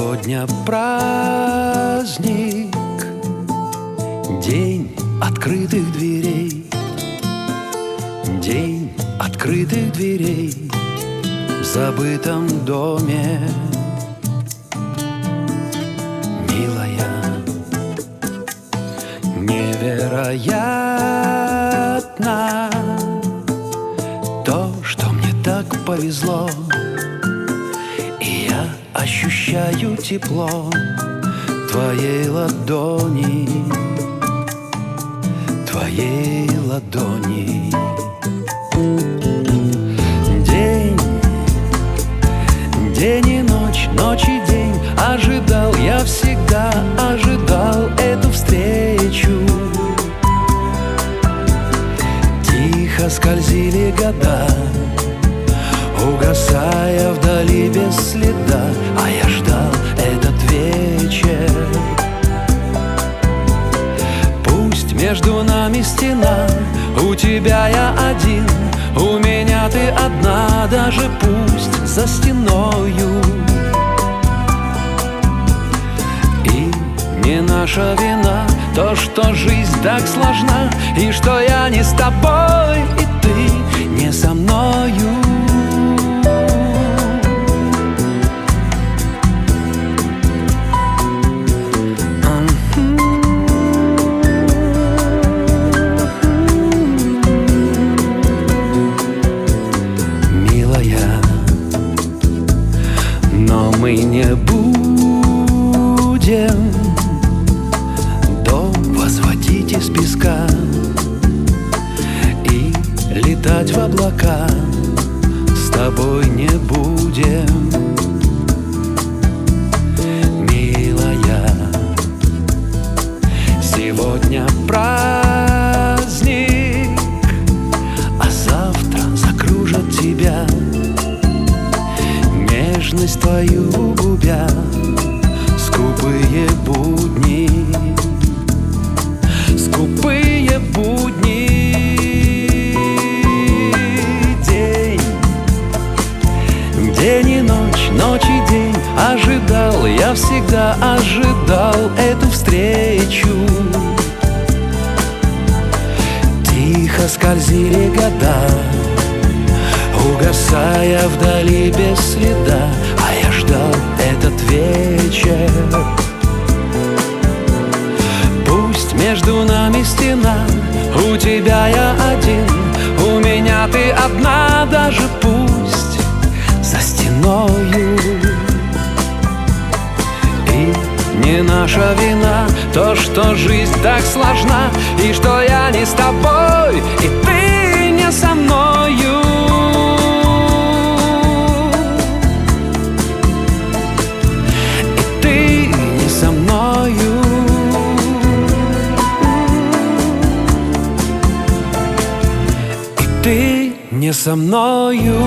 Сегодня праздник, день открытых дверей, день открытых дверей в забытом доме. Милая, невероятно то, что мне так повезло, и я ощущаю тепло твоей ладони, твоей ладони. День и ночь, ночь и день ожидал, я всегда ожидал эту встречу. Тихо скользили года, угасая вдали без следа, а я ждал этот вечер. Пусть между нами стена, у тебя я один, у меня ты одна, даже пусть за стеною. И не наша вина то, что жизнь так сложна, и что я не с тобой, и ты не со мною. Но мы не будем дом возводить из песка и летать в облака, с тобой не будем, милая. Сегодня праздник, а завтра закружат тебя, нежность твою губя, скупые будни, скупые будни. День и ночь, ночь и день ожидал, я всегда ожидал эту встречу. Тихо скользили года, угасая вдали без следа, а я ждал этот вечер. Пусть между нами стена, у тебя я один, у меня ты одна, даже пусть за стеною. И не наша вина то, что жизнь так сложна, и что я не с тобой, и ты не со мною. Ты не со мною.